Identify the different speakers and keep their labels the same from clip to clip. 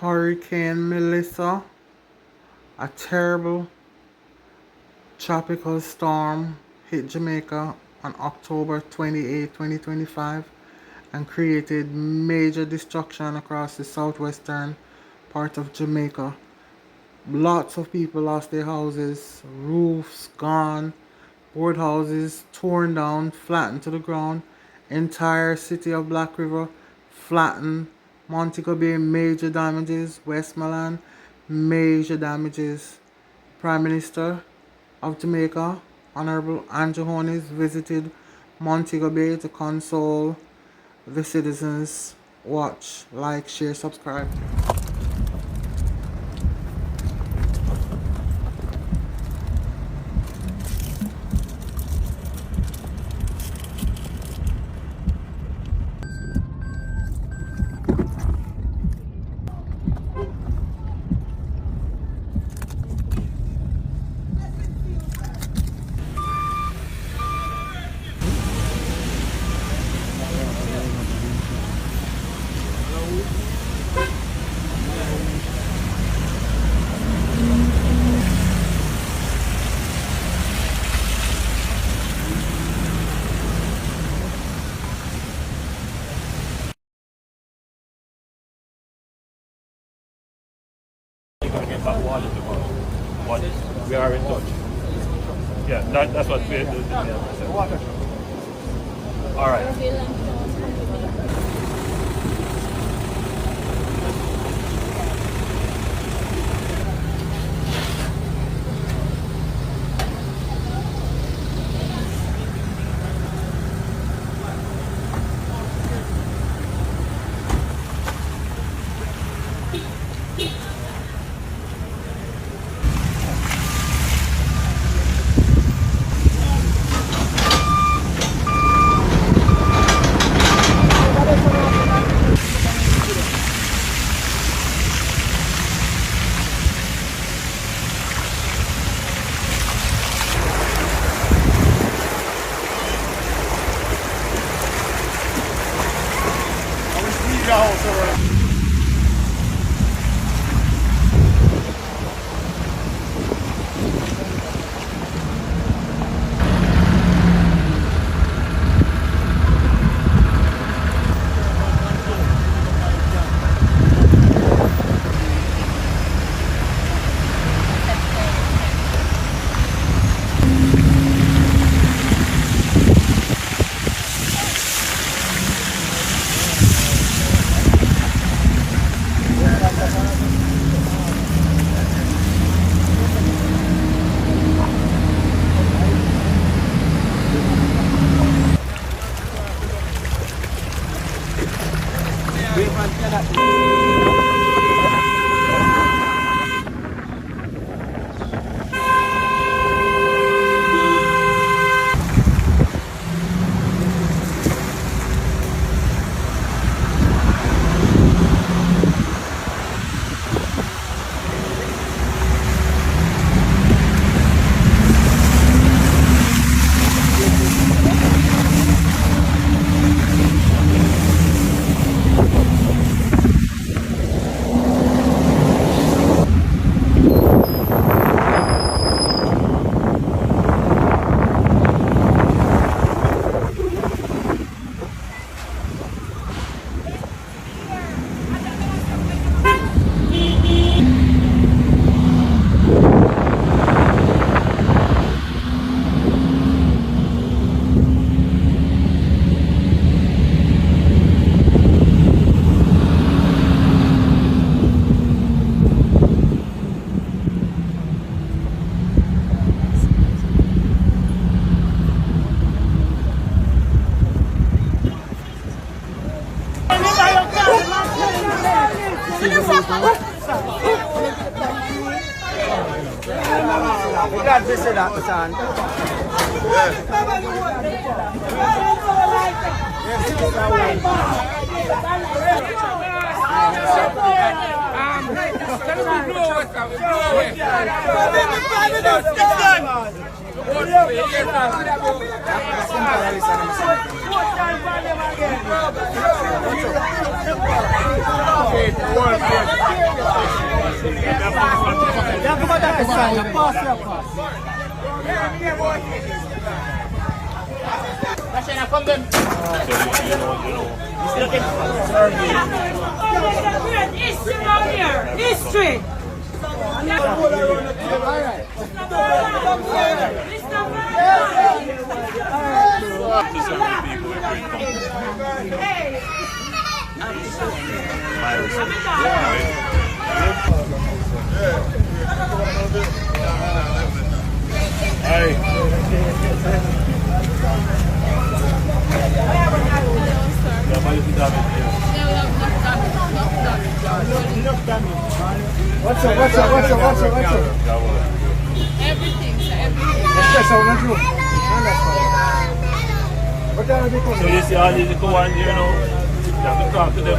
Speaker 1: Hurricane Melissa, a terrible tropical storm, hit Jamaica on October 28, 2025 and created major destruction across the southwestern part of Jamaica. Lots of people lost their houses, roofs gone, boardhouses torn down, flattened to the ground. Entire city of Black River flattened. Montego Bay major damages. Westmoreland major damages. Prime Minister of Jamaica, Honorable Andrew Holness, visited Montego Bay to console the citizens. Watch, like, share, subscribe.
Speaker 2: But we are in touch. Yeah, that's what we're doing. All right.
Speaker 3: God visit that, son.
Speaker 4: Okay, History.
Speaker 3: What's up?
Speaker 4: Everything, sir, everything.
Speaker 3: Yes, I want you. What time are they
Speaker 2: So
Speaker 3: coming?
Speaker 2: you see all these go on, you know, you have to talk to them.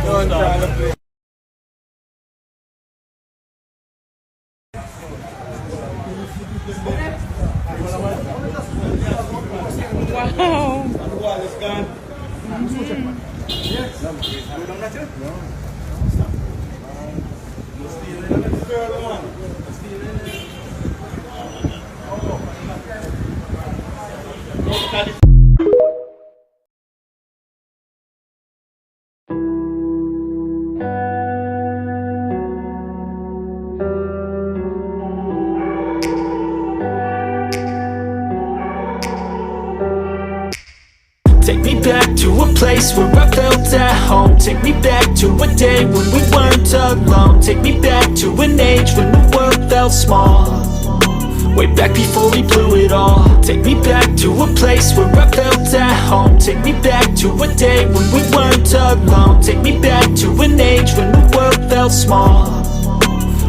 Speaker 5: Take me back to a place where I felt at home. Take me back to a day when we weren't alone. Take me back to an age when the world felt small. Way back before we blew it all. Take me back to a place where I felt at home. Take me back to a day when we weren't alone. Take me back to an age when the world felt small.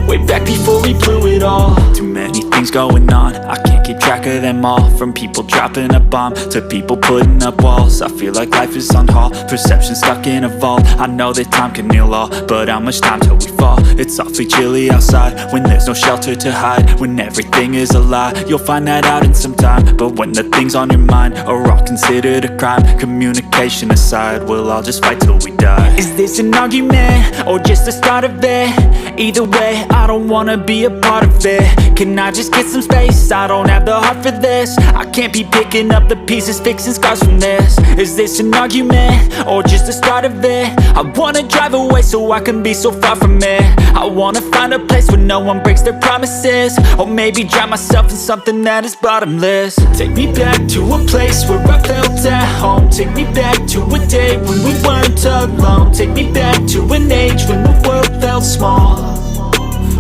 Speaker 5: Way back before we blew it all. Too many things going on, I can't keep track of them all. From people dropping a bomb to people putting up walls. I feel like life is on hold, perception stuck in a vault. I know that time can heal all, but how much time till we fall? It's awfully chilly outside when there's no shelter to hide. When everything is a lie, you'll find that out in some time. But when the things on your mind are all considered a crime, communication aside, we'll all just fight till we die. Is this an argument or just the start of it? Either way, I don't wanna be a part of it. Can I just get some space? I don't have the heart for this. I can't be picking up the pieces, fixing scars from this. Is this an argument or just the start of it? I wanna drive away so I can be so far from it. I wanna find a place where no one breaks their promises. Or maybe drown myself in something that is bottomless. Take me back to a place where I felt at home. Take me back to a day when we weren't alone. Take me back to an age when the world felt small.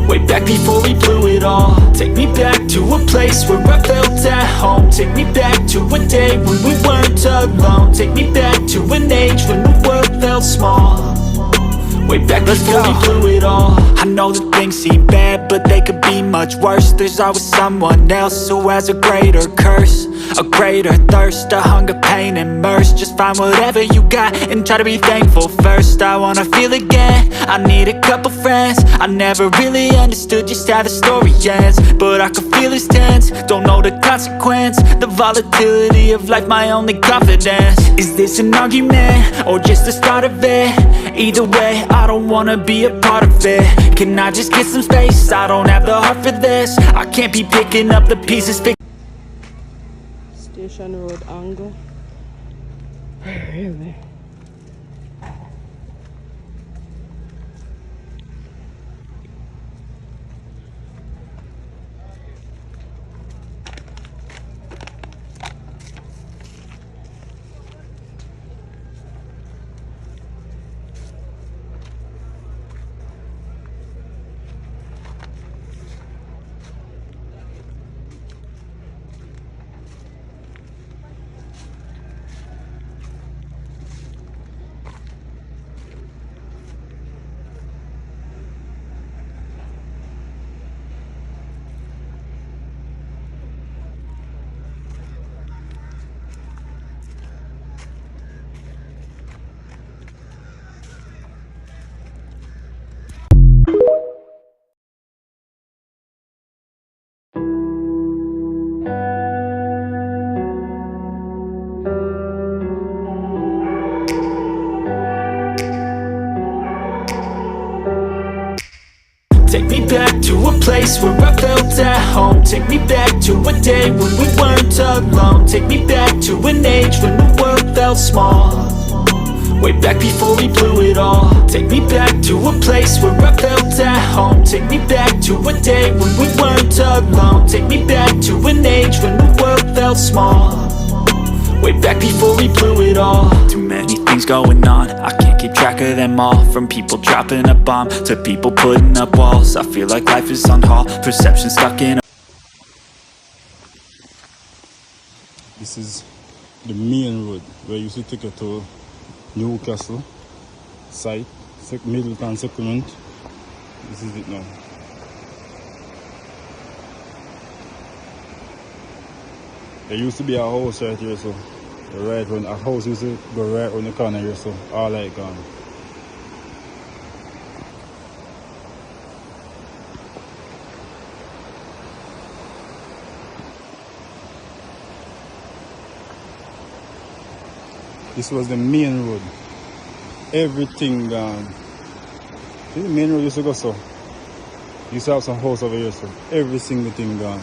Speaker 5: Way back before we blew it all. Take me back to a place where I felt at home. Take me back to a day when we weren't alone. Take me back to an age when the world felt small. Way back before we blew it all. I know that things seem bad, but they could be much worse. There's always someone else who has a greater curse, a greater thirst, a hunger, pain, and mercy. Just find whatever you got and try to be thankful first. I wanna feel again, I need a couple friends. I never really understood just how the story ends, but I can feel it's tense, don't know the consequence. The volatility of life, my only confidence. Is this an argument or just the start of it? Either way, I don't wanna be a part of it. Can I just get some space? I don't have the heart for this. I can't be picking up the pieces.
Speaker 6: Station Road angle. Really?
Speaker 5: Take me back to a place where I felt at home. Take me back to a day when we weren't alone. Take me back to an age when the world felt small. Way back before we blew it all. Take me back to a place where I felt at home. Take me back to a day when we weren't alone. Take me back to an age when the world felt small. Way back before we blew it all. Too many things going on, I can't keep track of them all. From people dropping a bomb to people putting up walls. I feel like life is on hold, perception stuck in a...
Speaker 6: This is the main road where you used to take it to Newcastle site, Middleton settlement. This is it now. There used to be a house right here, so right when a house used to go right on the corner here, so all like gone. This was the main road. Everything gone. See, the main road used to go so. Used to have some house over here, so every single thing gone.